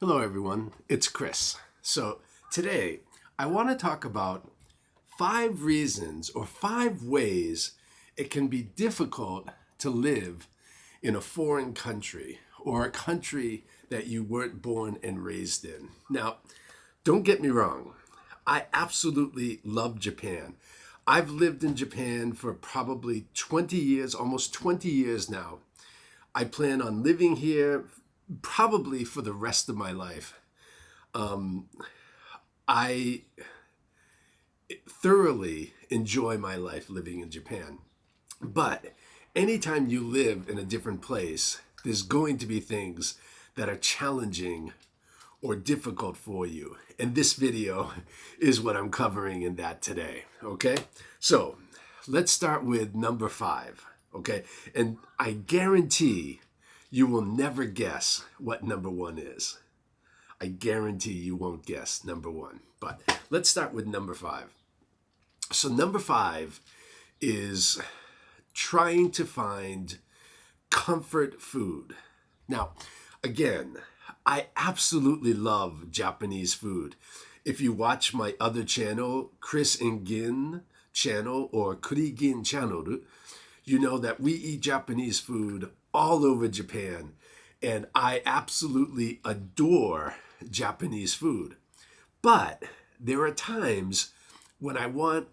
Hello everyone, it's Chris. So today I want to talk about 5 reasons or 5 ways it can be difficult to live in a foreign country or a country that you weren't born and raised in. Now, don't get me wrong, I absolutely love Japan. I've lived in Japan for probably 20 years, almost 20 years now. I plan on living here probably for the rest of my life. I thoroughly enjoy my life living in Japan. But anytime you live in a different place, there's going to be things that are challenging or difficult for you. And this video is what I'm covering in that today. Okay? So let's start with number 5. Okay? And I guarantee you will never guess what number 1 is. I guarantee you won't guess number 1. But let's start with number 5. So number 5 is trying to find comfort food. Now, again, I absolutely love Japanese food. If you watch my other channel, Chris and Gin channel or Kurigin channel, you know that we eat Japanese food all over Japan, and I absolutely adore Japanese food. But there are times when I want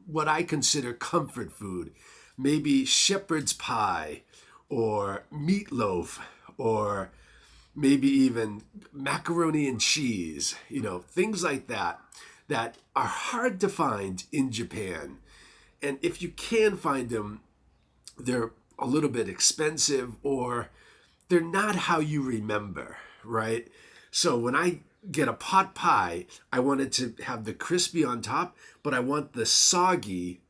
what I consider comfort food, maybe shepherd's pie or meatloaf or maybe even macaroni and cheese, things like that are hard to find in Japan. And if you can find them, they're a little bit expensive or they're not how you remember, right? So when I get a pot pie, I want it to have the crispy on top, but I want the soggy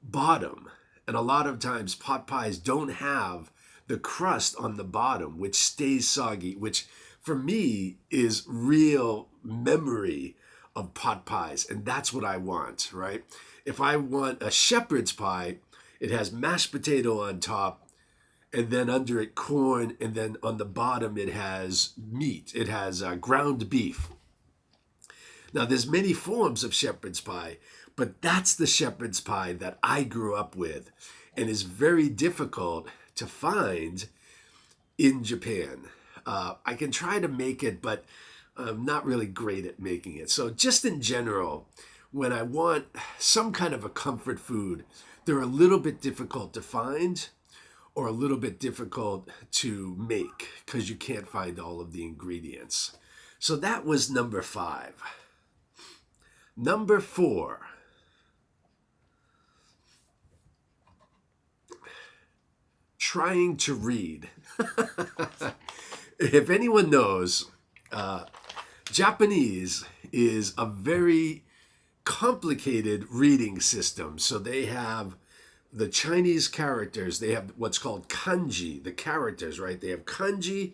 bottom. And a lot of times pot pies don't have the crust on the bottom, which stays soggy, which for me is real memory of pot pies. And that's what I want, right? If I want a shepherd's pie, it has mashed potato on top, and then under it corn, and then on the bottom it has meat. It has ground beef. Now there's many forms of shepherd's pie, but that's the shepherd's pie that I grew up with and is very difficult to find in Japan. I can try to make it, but I'm not really great at making it. So just in general, when I want some kind of a comfort food, they're a little bit difficult to find or a little bit difficult to make because you can't find all of the ingredients. So that was number 5. Number 4. Trying to read. If anyone knows, Japanese is a very complicated reading system. So they have the Chinese characters, they have what's called Kanji, the characters, right? They have Kanji,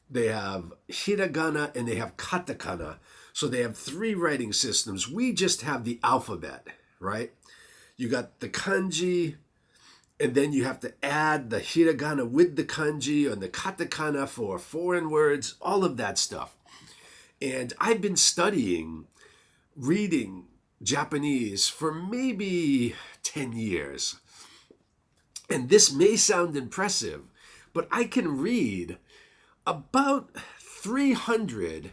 they have hiragana, and they have katakana. So they have 3 writing systems. We just have the alphabet, right? You got the Kanji, and then you have to add the hiragana with the Kanji and the katakana for foreign words, all of that stuff. And I've been studying reading Japanese for maybe 10 years. And this may sound impressive, but I can read about 300,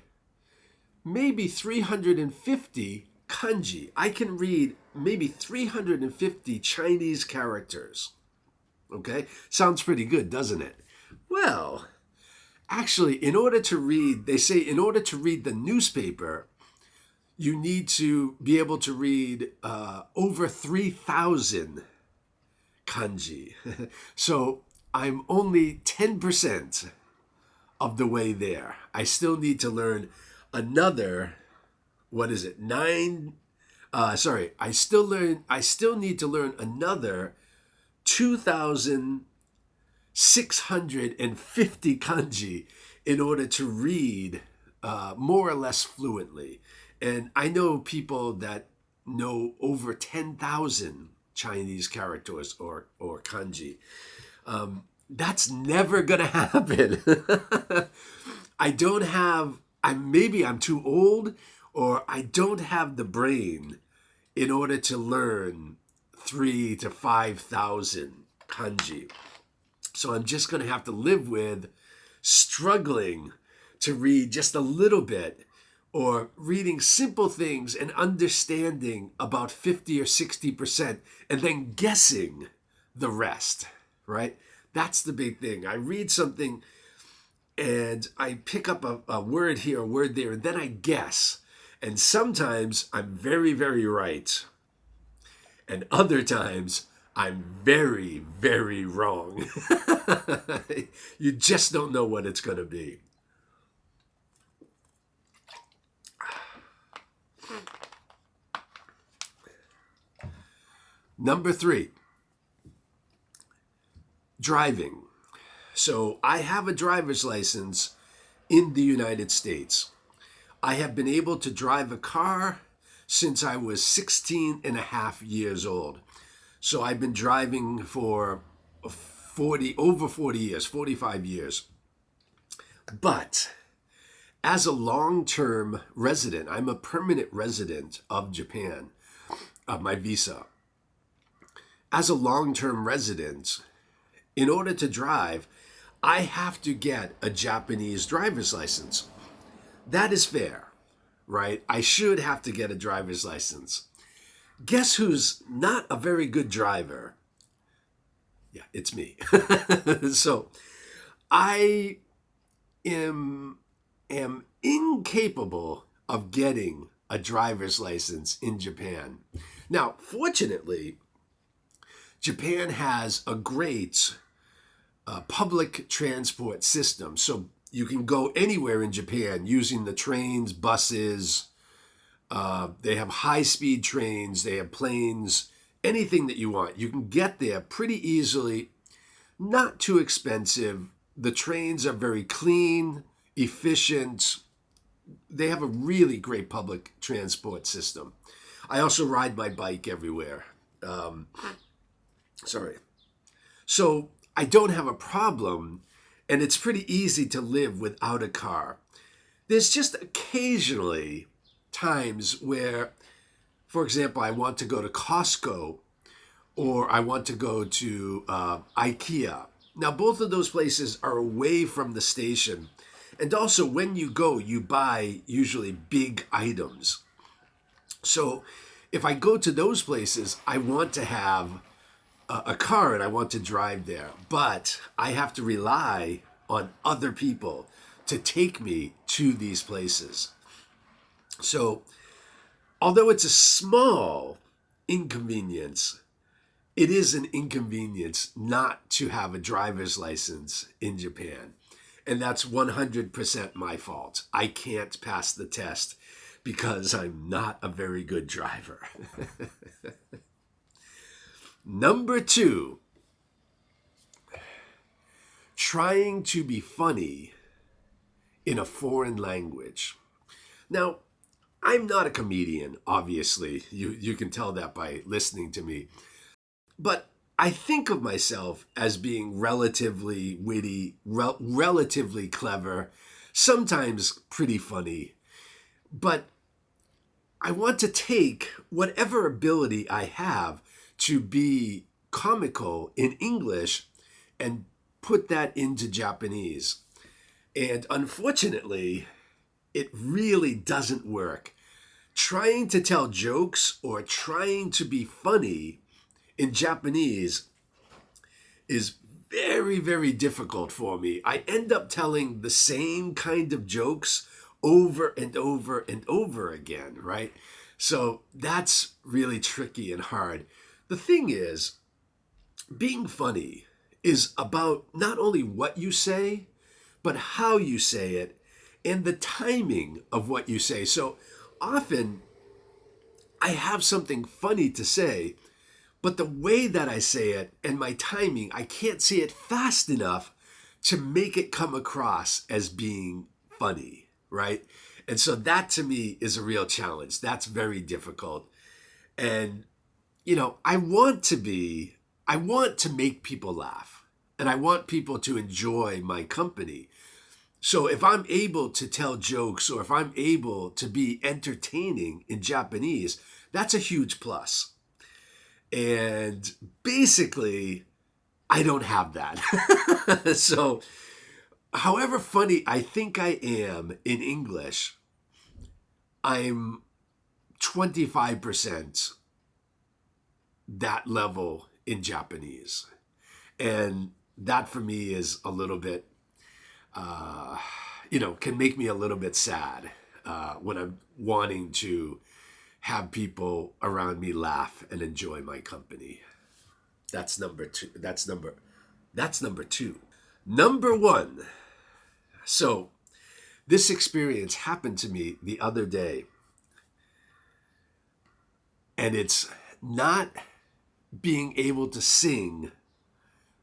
maybe 350 kanji. I can read maybe 350 Chinese characters. Okay? Sounds pretty good, doesn't it? Well, actually, in order to read, they say in order to read the newspaper, you need to be able to read over 3,000 kanji. So I'm only 10% of the way there. I still need to learn another, 9? I still need to learn another 2,650 kanji in order to read more or less fluently. And I know people that know over 10,000 Chinese characters or kanji. That's never going to happen. I don't have maybe I'm too old, or I don't have the brain in order to learn 3,000 to 5,000 kanji. So I'm just going to have to live with struggling to read just a little bit, or reading simple things and understanding about 50 or 60%, and then guessing the rest, right? That's the big thing. I read something and I pick up a word here, a word there, and then I guess. And sometimes I'm very, very right. And other times I'm very, very wrong. You just don't know what it's going to be. Number 3, driving. So I have a driver's license in the United States. I have been able to drive a car since I was 16 and a half years old. So I've been driving for over 40 years, 45 years. But as a long-term resident, I'm a permanent resident of Japan, my visa. As a long-term resident, in order to drive, I have to get a Japanese driver's license. That is fair, right? I should have to get a driver's license. Guess who's not a very good driver? Yeah, it's me. So I am incapable of getting a driver's license in Japan. Now, fortunately, Japan has a great public transport system. So you can go anywhere in Japan using the trains, buses. They have high-speed trains. They have planes, anything that you want. You can get there pretty easily, not too expensive. The trains are very clean, efficient. They have a really great public transport system. I also ride my bike everywhere. So I don't have a problem, and it's pretty easy to live without a car. There's just occasionally times where, for example, I want to go to Costco, or I want to go to IKEA. Now, both of those places are away from the station. And also, when you go, you buy usually big items. So if I go to those places, I want to have a car and I want to drive there, but I have to rely on other people to take me to these places. So although it's a small inconvenience, it is an inconvenience not to have a driver's license in Japan. And that's 100% my fault. I can't pass the test because I'm not a very good driver. Number 2, trying to be funny in a foreign language. Now, I'm not a comedian, obviously. You can tell that by listening to me. But I think of myself as being relatively witty, relatively clever, sometimes pretty funny. But I want to take whatever ability I have to be comical in English and put that into Japanese. And unfortunately, it really doesn't work. Trying to tell jokes or trying to be funny in Japanese is very, very difficult for me. I end up telling the same kind of jokes over and over and over again, right? So that's really tricky and hard. The thing is, being funny is about not only what you say, but how you say it and the timing of what you say. So often I have something funny to say, but the way that I say it and my timing, I can't say it fast enough to make it come across as being funny, right? And so that to me is a real challenge. That's very difficult. And, you know, I want to make people laugh, and I want people to enjoy my company. So if I'm able to tell jokes or if I'm able to be entertaining in Japanese, that's a huge plus. And basically, I don't have that. So, however funny I think I am in English, I'm 25% that level in Japanese. And that for me is a little bit, can make me a little bit sad when I'm wanting to have people around me laugh and enjoy my company. That's number two. That's number two. Number one. So this experience happened to me the other day. And it's not being able to sing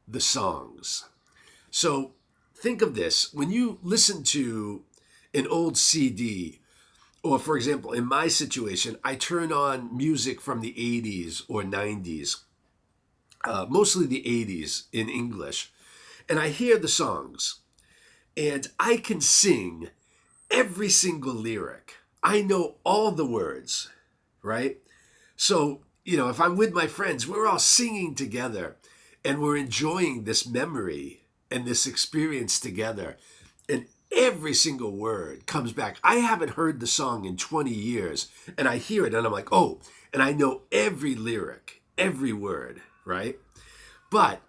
the songs. So think of this. When you listen to an old CD, or for example, in my situation, I turn on music from the 80s or 90s, mostly the 80s in English, and I hear the songs, and I can sing every single lyric. I know all the words, right? So, if I'm with my friends, we're all singing together, and we're enjoying this memory and this experience together. And every single word comes back. I haven't heard the song in 20 years, and I hear it, and I'm like, oh, and I know every lyric, every word, right? But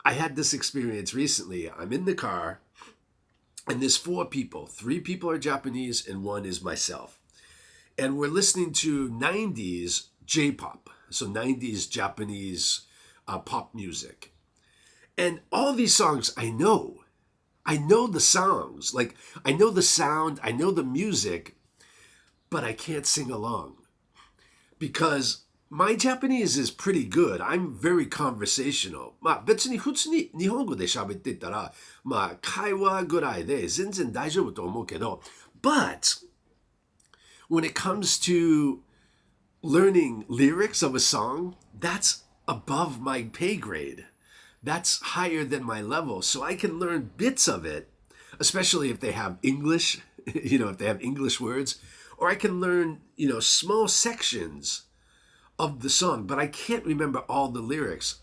I had this experience recently. I'm in the car, and there's 4 people. 3 people are Japanese, and 1 is myself. And we're listening to 90s J-pop, so 90s Japanese pop music. And all these songs I know. I know the songs. Like, I know the sound, I know the music, but I can't sing along. Because my Japanese is pretty good. I'm very conversational. 別に普通に日本語で喋ってたら、会話ぐらいで全然大丈夫と思うけど、but when it comes to learning lyrics of a song, that's above my pay grade. That's higher than my level. So I can learn bits of it, especially if they have English, if they have English words, or I can learn, small sections of the song, but I can't remember all the lyrics.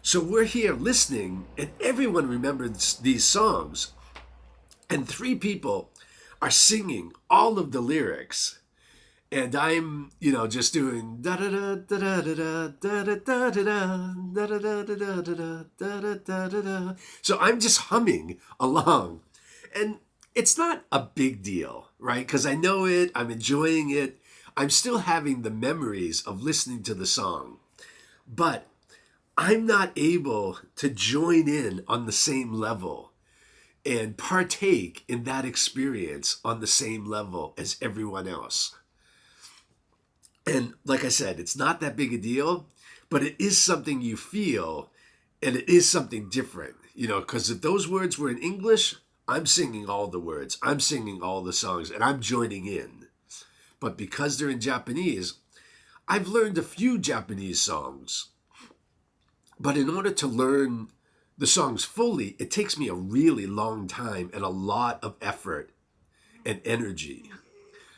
So we're here listening, and everyone remembers these songs, and 3 people are singing all of the lyrics. And I'm, just doing da da da da da da da da da da da da da da da da. So I'm just humming along, and it's not a big deal, right? Because I know it, I'm enjoying it, I'm still having the memories of listening to the song, but I'm not able to join in on the same level and partake in that experience on the same level as everyone else. And like I said, it's not that big a deal, but it is something you feel, and it is something different, because if those words were in English, I'm singing all the words, I'm singing all the songs, and I'm joining in. But because they're in Japanese, I've learned a few Japanese songs. But in order to learn the songs fully, it takes me a really long time and a lot of effort and energy.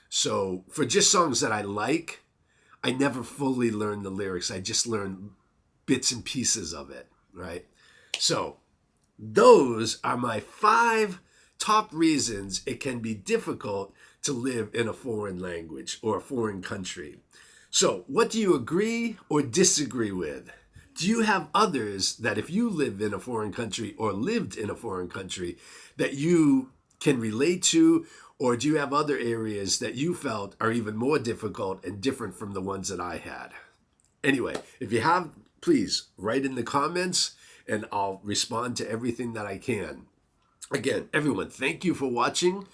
So for just songs that I like, I never fully learn the lyrics. I just learn bits and pieces of it, right? So those are my 5 top reasons it can be difficult to live in a foreign language or a foreign country. So what do you agree or disagree with? Do you have others that if you live in a foreign country or lived in a foreign country that you can relate to, or do you have other areas that you felt are even more difficult and different from the ones that I had? Anyway, if you have, please write in the comments and I'll respond to everything that I can. Again, everyone, thank you for watching.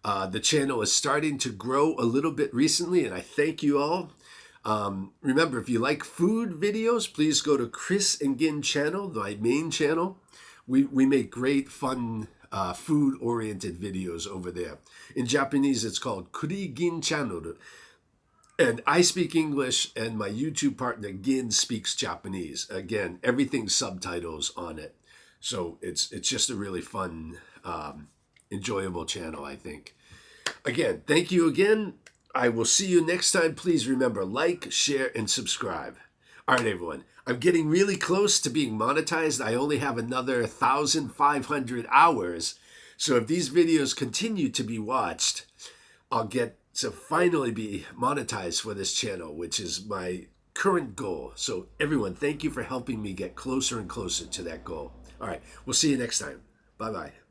The channel is starting to grow a little bit recently, and I thank you all. Remember, if you like food videos, please go to Chris and Gin channel, my main channel. We make great, fun, food-oriented videos over there. In Japanese, it's called Kurigin channel. And I speak English, and my YouTube partner, Gin, speaks Japanese. Again, everything's subtitles on it. So it's just a really fun enjoyable channel, I think. Again, thank you again. I will see you next time. Please remember, like, share, and subscribe. All right, everyone. I'm getting really close to being monetized. I only have another 1,500 hours. So if these videos continue to be watched, I'll get to finally be monetized for this channel, which is my current goal. So everyone, thank you for helping me get closer and closer to that goal. All right, we'll see you next time. Bye-bye.